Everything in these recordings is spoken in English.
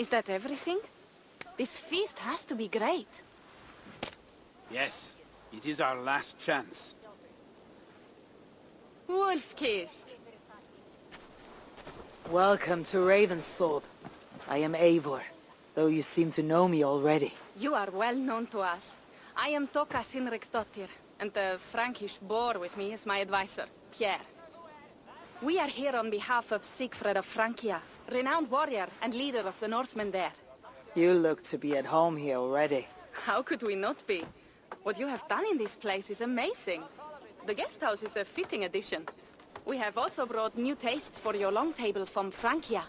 Is that everything? This feast has to be great. Yes, it is our last chance. Wolf-kissed. Welcome to Ravensthorpe. I am Eivor, though you seem to know me already. You are well known to us. I am Toka Sinriksdottir, and the Frankish boar with me is my advisor, Pierre. We are here on behalf of Siegfried of Francia, renowned warrior and leader of the Northmen there. You look to be at home here already. How could we not be? What you have done in this place is amazing. The guest house is a fitting addition. We have also brought new tastes for your long table from Francia.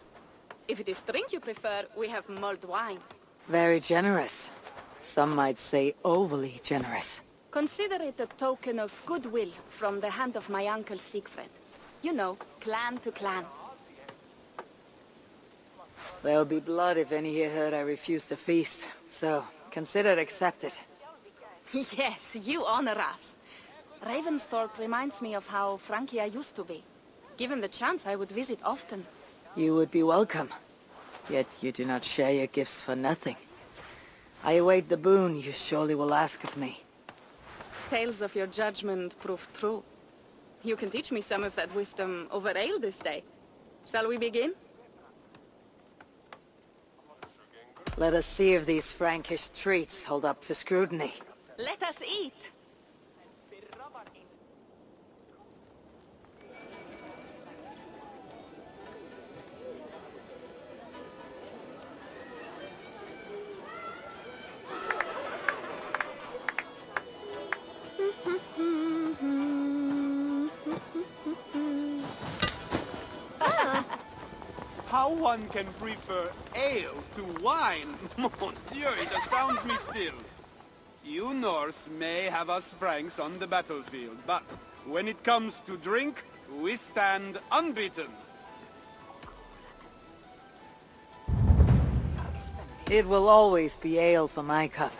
If it is drink you prefer, we have mulled wine. Very generous. Some might say overly generous. Consider it a token of goodwill from the hand of my uncle Siegfried. You know, clan to clan. There'll be blood if any here heard I refuse the feast, so consider it accepted. Yes, you honor us. Ravensthorpe reminds me of how Francia used to be. Given the chance, I would visit often. You would be welcome. Yet you do not share your gifts for nothing. I await the boon you surely will ask of me. Tales of your judgment prove true. You can teach me some of that wisdom over ale this day. Shall we begin? Let us see if these Frankish treats hold up to scrutiny. Let us eat! How one can prefer ale to wine? Mon Dieu, it astounds me still. You Norse may have us Franks on the battlefield, but when it comes to drink, we stand unbeaten. It will always be ale for my cup.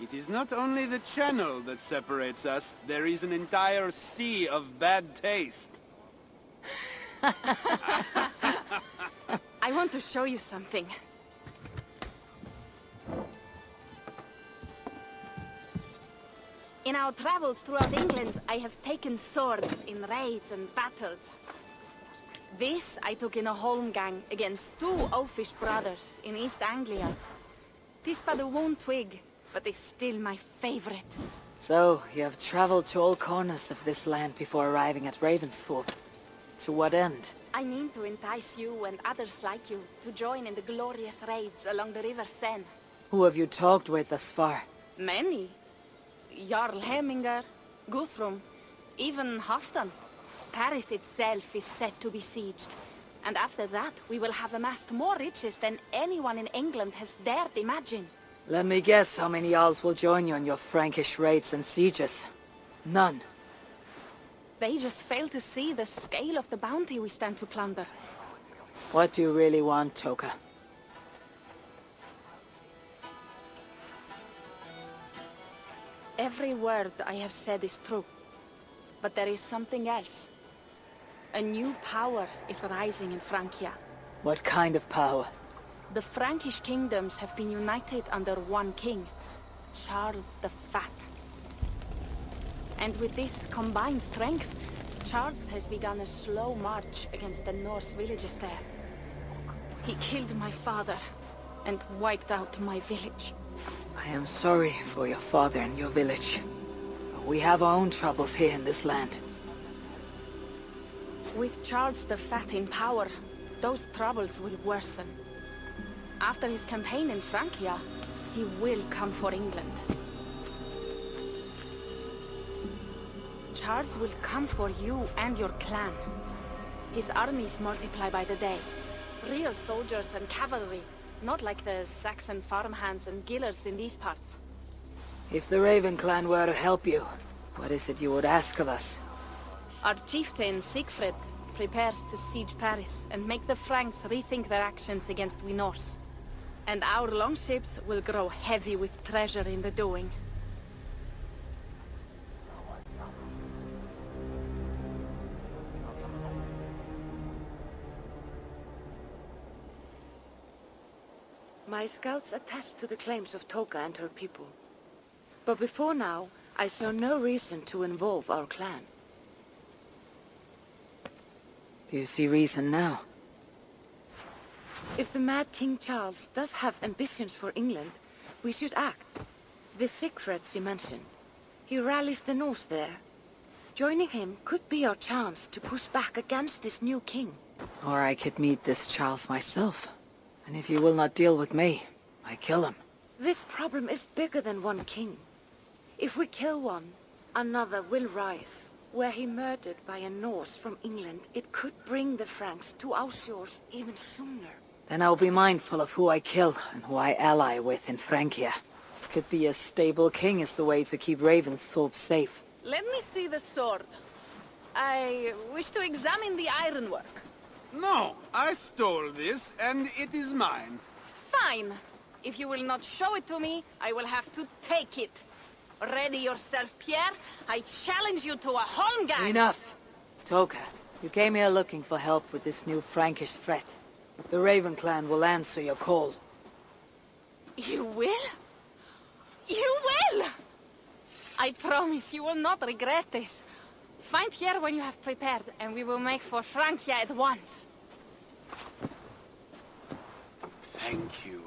It is not only the channel that separates us, there is an entire sea of bad taste. I want to show you something. In our travels throughout England, I have taken swords in raids and battles. This I took in a holmgang against two oafish brothers in East Anglia. 'Tis but a worn twig, but is still my favorite. So, you have traveled to all corners of this land before arriving at Ravensthorpe. To what end? I mean to entice you and others like you to join in the glorious raids along the River Seine. Who have you talked with thus far? Many. Jarl Heminger, Guthrum, even Halfdan. Paris itself is set to be besieged. And after that, we will have amassed more riches than anyone in England has dared imagine. Let me guess how many Jarls will join you in your Frankish raids and sieges. None. They just fail to see the scale of the bounty we stand to plunder. What do you really want, Toka? Every word I have said is true. But there is something else. A new power is rising in Francia. What kind of power? The Frankish kingdoms have been united under one king, Charles the Fat. And with this combined strength, Charles has begun a slow march against the Norse villages there. He killed my father and wiped out my village. I am sorry for your father and your village. We have our own troubles here in this land. With Charles the Fat in power, those troubles will worsen. After his campaign in Francia, he will come for England. Charles will come for you and your clan. His armies multiply by the day. Real soldiers and cavalry, not like the Saxon farmhands and gillers in these parts. If the Raven clan were to help you, what is it you would ask of us? Our chieftain, Siegfried, prepares to siege Paris and make the Franks rethink their actions against we Norse. And our longships will grow heavy with treasure in the doing. My scouts attest to the claims of Toka and her people. But before now, I saw no reason to involve our clan. Do you see reason now? If the Mad King Charles does have ambitions for England, we should act. The Siegfrieds you mentioned. He rallies the Norse there. Joining him could be our chance to push back against this new king. Or I could meet this Charles myself. And if you will not deal with me, I kill him. This problem is bigger than one king. If we kill one, another will rise. Were he murdered by a Norse from England, it could bring the Franks to our shores even sooner. Then I'll be mindful of who I kill and who I ally with in Francia. Could be a stable king is the way to keep Ravensthorpe safe. Let me see the sword. I wish to examine the ironwork. No, I stole this, and it is mine. Fine. If you will not show it to me, I will have to take it. Ready yourself, Pierre. I challenge you to a holmgang. Enough! Toka, you came here looking for help with this new Frankish threat. The Raven clan will answer your call. You will? You will! I promise you will not regret this. Find Pierre when you have prepared, and we will make for Francia at once. Thank you.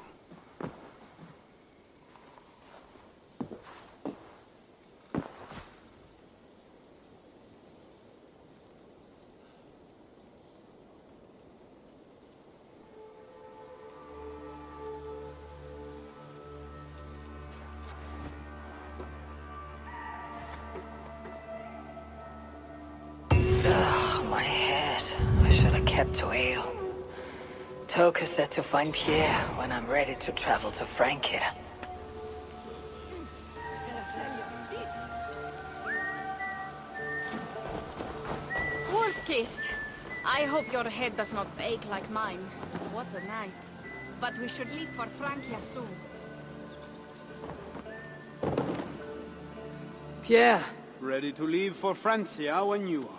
My head. I should have kept to ale. Toka said to find Pierre when I'm ready to travel to Francia. Wolf-kissed. I hope your head does not ache like mine. What a night. But we should leave for Francia soon. Pierre! Ready to leave for Francia when you are.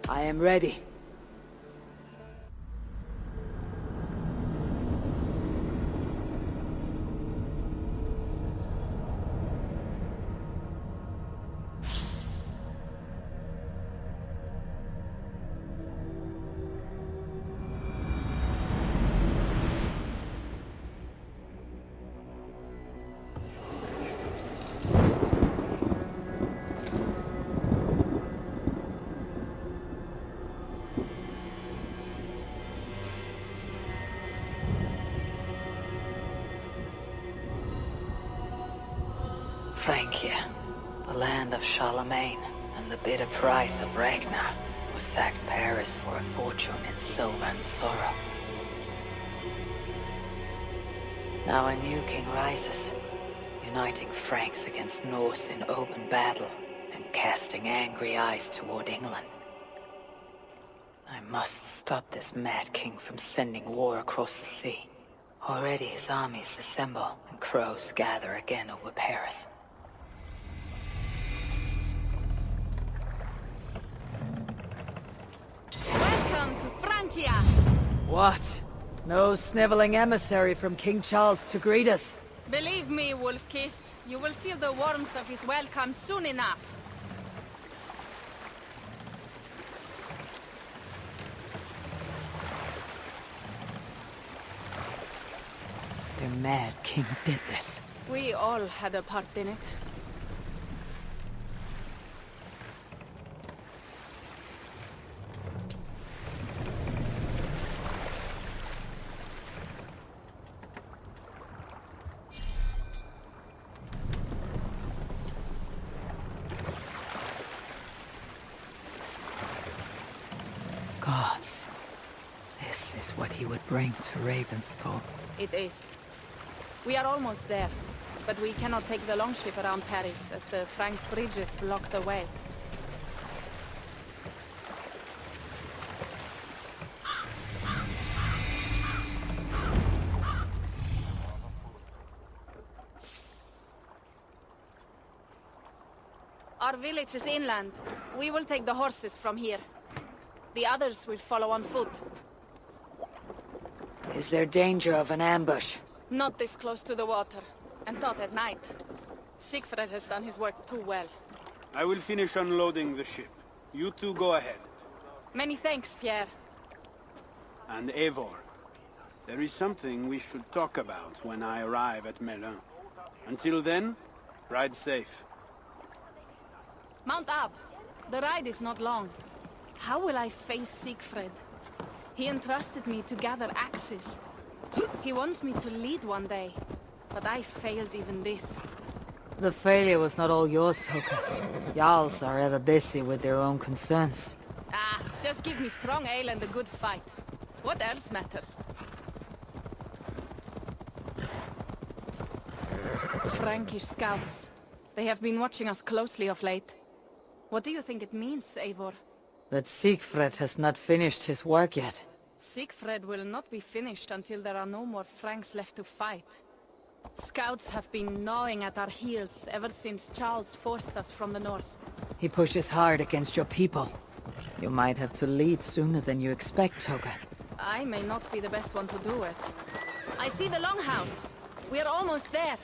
I am ready. Francia, the land of Charlemagne, and the bitter price of Ragnar, who sacked Paris for a fortune in silver and sorrow. Now a new king rises, uniting Franks against Norse in open battle, and casting angry eyes toward England. I must stop this mad king from sending war across the sea. Already his armies assemble, and crows gather again over Paris. Welcome to Francia! What? No sniveling emissary from King Charles to greet us? Believe me, Wolf-kissed, you will feel the warmth of his welcome soon enough. The mad king did this. We all had a part in it. Gods. This is what he would bring to Ravensthorpe. It is. We are almost there, but we cannot take the longship around Paris as the Franks' bridges block the way. Our village is inland. We will take the horses from here. The others will follow on foot. Is there danger of an ambush? Not this close to the water, and not at night. Siegfried has done his work too well. I will finish unloading the ship. You two go ahead. Many thanks, Pierre. And Eivor, there is something we should talk about when I arrive at Melun. Until then, ride safe. Mount up. The ride is not long. How will I face Siegfried? He entrusted me to gather axes. He wants me to lead one day, but I failed even this. The failure was not all yours, Toka. Jarls are ever busy with their own concerns. Ah, just give me strong ale and a good fight. What else matters? Frankish scouts. They have been watching us closely of late. What do you think it means, Eivor? That Siegfried has not finished his work yet. Siegfried will not be finished until there are no more Franks left to fight. Scouts have been gnawing at our heels ever since Charles forced us from the north. He pushes hard against your people. You might have to lead sooner than you expect, Toka. I may not be the best one to do it. I see the longhouse. We are almost there.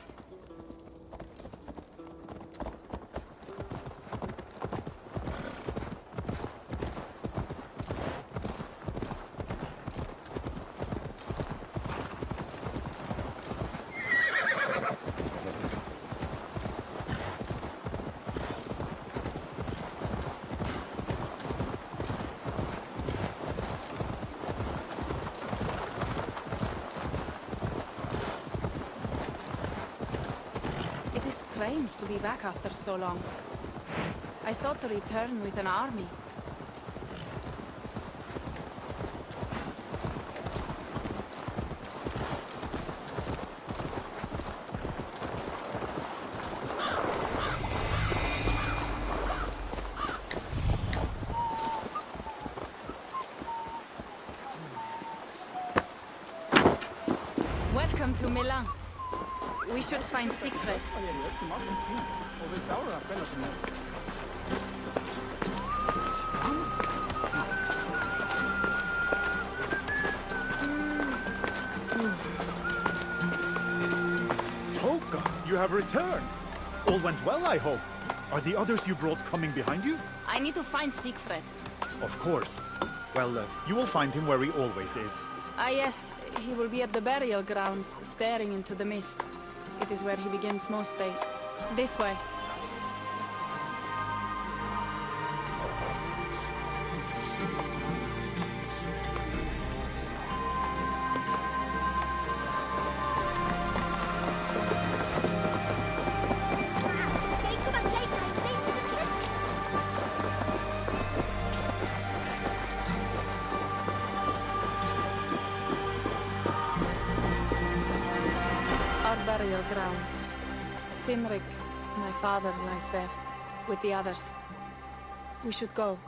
Strange to be back after so long. I thought to return with an army. Welcome to Milan. We should find Siegfried. Toka, you have returned. All went well, I hope. Are the others you brought coming behind you? I need to find Siegfried. Of course. Well, you will find him where he always is. Ah yes, he will be at the burial grounds, staring into the mist. It is where he begins most days. This way. Burial grounds. Sinrik, my father, lies there, with the others. We should go.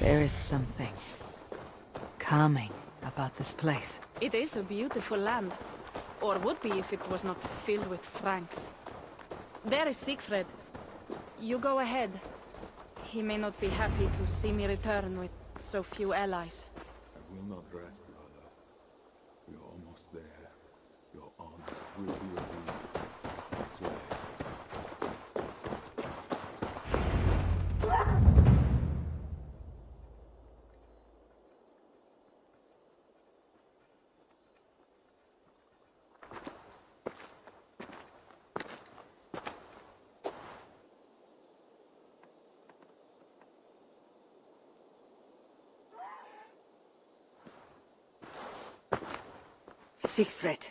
There is something calming about this place. It is a beautiful land. Or would be if it was not filled with Franks. There is Siegfried. You go ahead. He may not be happy to see me return with so few allies. I will not rest, brother. We are almost there. Your honor will be revealed. I swear. Siegfried.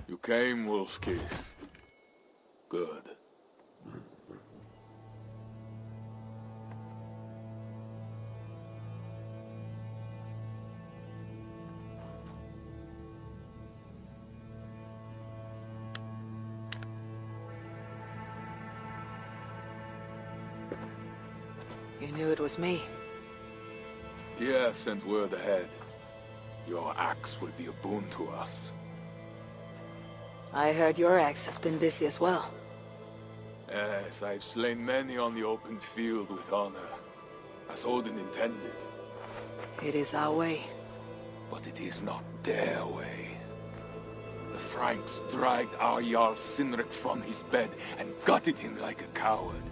You came, wolf-kissed. Good. You knew it was me. Pierre sent word ahead. Your axe will be a boon to us. I heard your axe has been busy as well. Yes, I've slain many on the open field with honor, as Odin intended. It is our way. But it is not their way. The Franks dragged our Jarl Sinric from his bed and gutted him like a coward.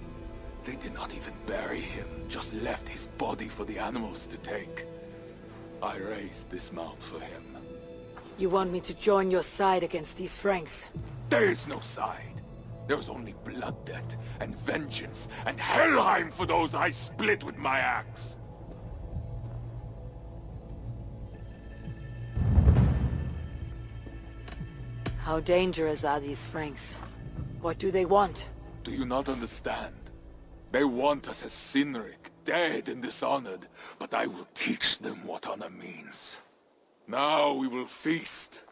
They did not even bury him, just left his body for the animals to take. I raised this mound for him. You want me to join your side against these Franks? There is no side. There's only blood debt, and vengeance, and Helheim for those I split with my axe! How dangerous are these Franks? What do they want? Do you not understand? They want us as Sinric, dead and dishonored, but I will teach them what honor means. Now we will feast,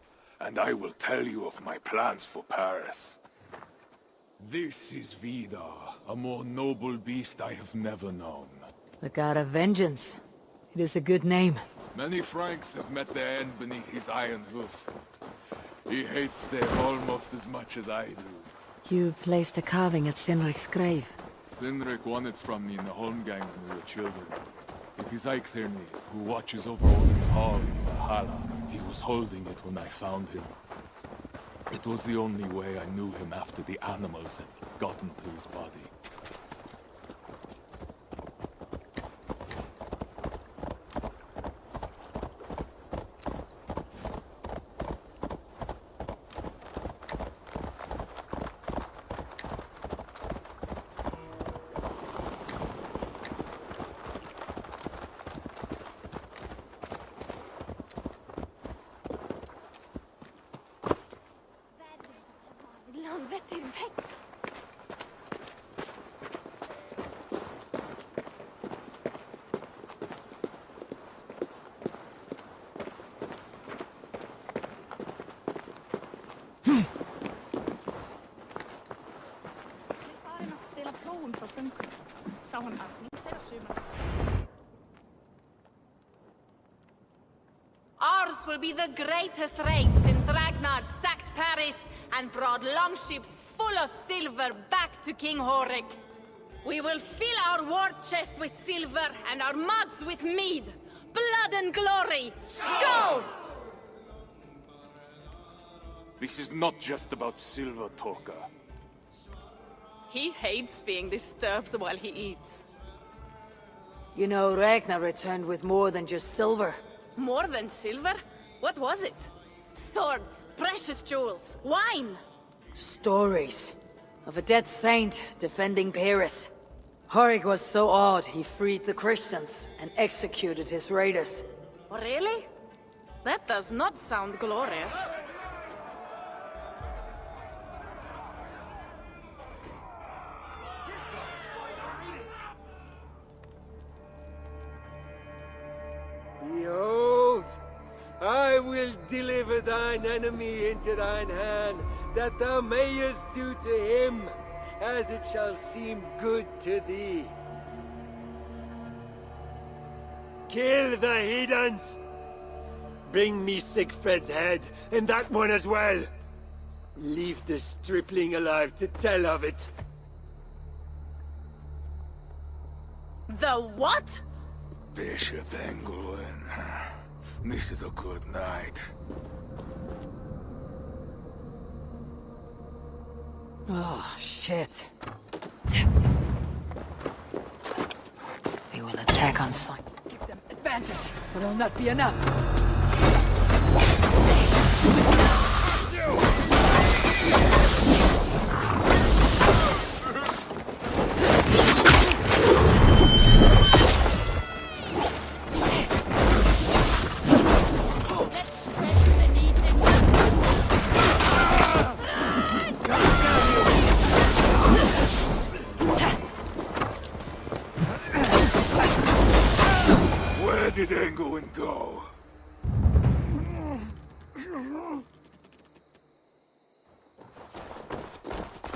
and I will tell you of my plans for Paris. This is Vidar, a more noble beast I have never known. The God of Vengeance. It is a good name. Many Franks have met their end beneath his iron hoofs. He hates them almost as much as I do. You placed a carving at Sinric's grave. Sinric won it from me in the Holmgang when we were children. It is Eiktherni, who watches over Odin's hall in Valhalla. He was holding it when I found him. It was the only way I knew him after the animals had gotten to his body. Ours will be the greatest raid since Ragnar sacked Paris and brought longships full of silver back to King Horik. We will fill our war chest with silver and our mugs with mead. Blood and glory! Skull! This is not just about silver, Torka. He hates being disturbed while he eats. You know, Ragnar returned with more than just silver. More than silver? What was it? Swords, precious jewels, wine! Stories of a dead saint defending Paris. Horik was so awed he freed the Christians and executed his raiders. Really? That does not sound glorious. Behold, I will deliver thine enemy into thine hand, that thou mayest do to him as it shall seem good to thee. Kill the heathens! Bring me Sigfred's head, and that one as well! Leave the stripling alive to tell of it. The what? Bishop Engelwin. This is a good night. Oh, shit. We will attack on sight. Give them advantage, but it'll not be enough. Where did Engelwin go?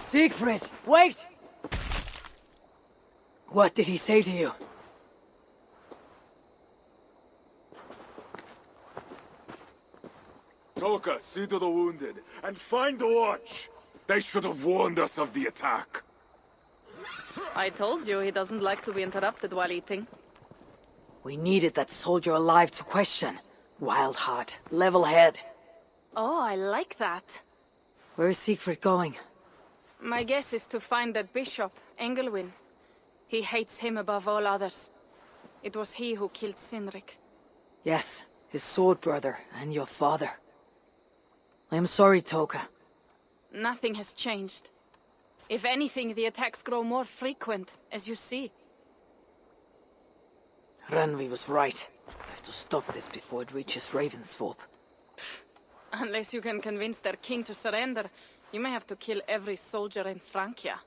Siegfried, wait! What did he say to you? Toka, see to the wounded, and find the watch! They should have warned us of the attack. I told you he doesn't like to be interrupted while eating. We needed that soldier alive to question. Wild heart, level head. Oh, I like that. Where is Siegfried going? My guess is to find that bishop, Engelwin. He hates him above all others. It was he who killed Cynric. Yes, his sword brother and your father. I am sorry, Toka. Nothing has changed. If anything, the attacks grow more frequent, as you see. Randvi was right. I have to stop this before it reaches Ravensthorpe. Unless you can convince their king to surrender, you may have to kill every soldier in Francia.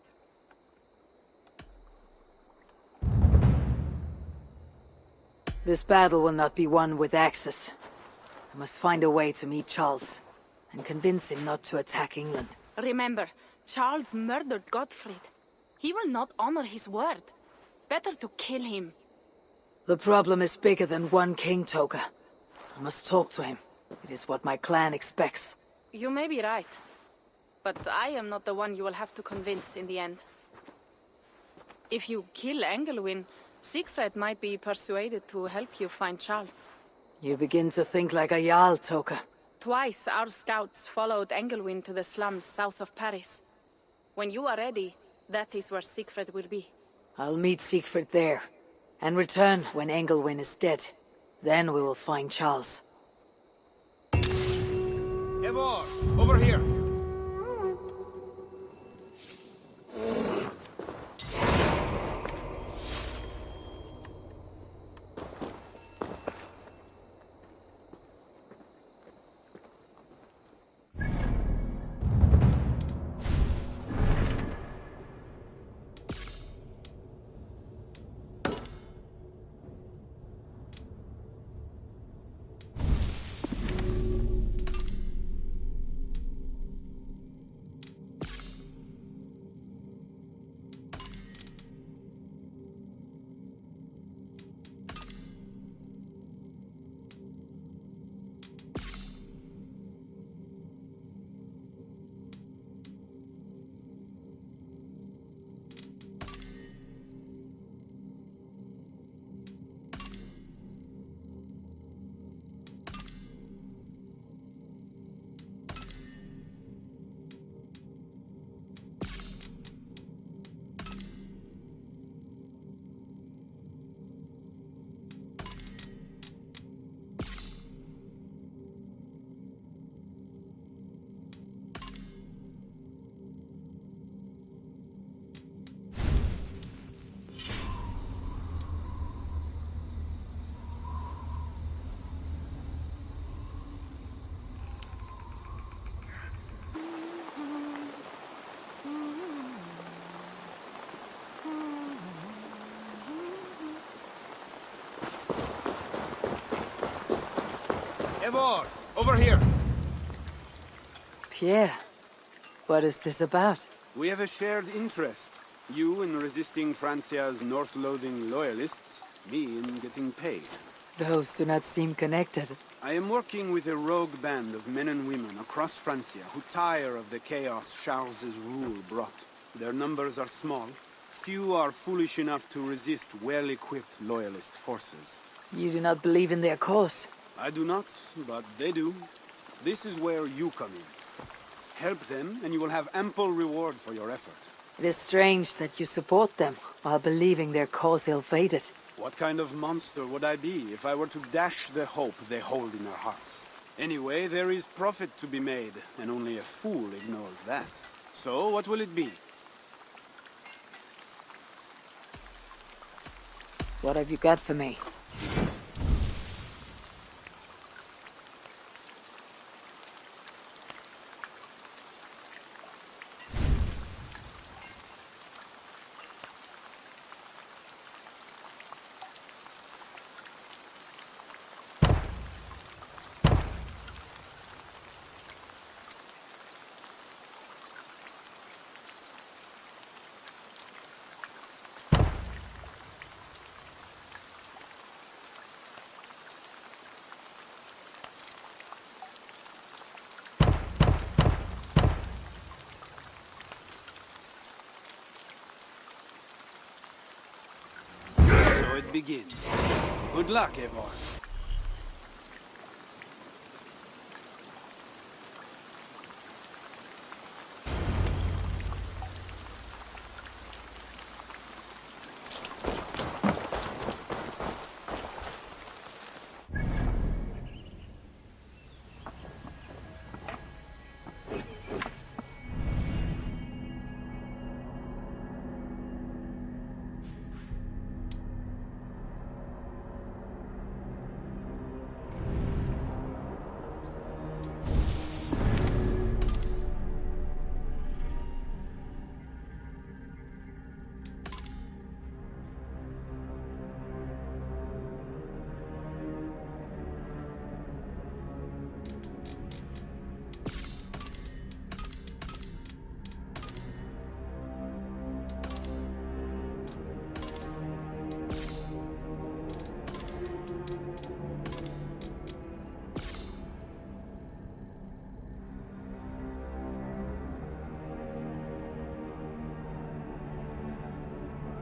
This battle will not be won with axes. I must find a way to meet Charles, and convince him not to attack England. Remember, Charles murdered Godfrey. He will not honor his word. Better to kill him. The problem is bigger than one king, Toka. I must talk to him. It is what my clan expects. You may be right. But I am not the one you will have to convince in the end. If you kill Engelwin, Siegfried might be persuaded to help you find Charles. You begin to think like a Jarl, Toka. Twice our scouts followed Engelwin to the slums south of Paris. When you are ready, that is where Siegfried will be. I'll meet Siegfried there, and return when Engelwin is dead. Then we will find Charles. Eivor, over here! Eivor, over here! Pierre, what is this about? We have a shared interest. You in resisting Francia's north-loathing loyalists, me in getting paid. Those do not seem connected. I am working with a rogue band of men and women across Francia who tire of the chaos Charles's rule brought. Their numbers are small. Few are foolish enough to resist well-equipped loyalist forces. You do not believe in their cause? I do not, but they do. This is where you come in. Help them, and you will have ample reward for your effort. It is strange that you support them, while believing their cause ill-fated. What kind of monster would I be if I were to dash the hope they hold in their hearts? Anyway, there is profit to be made, and only a fool ignores that. So, what will it be? What have you got for me? begins. Good luck, everyone.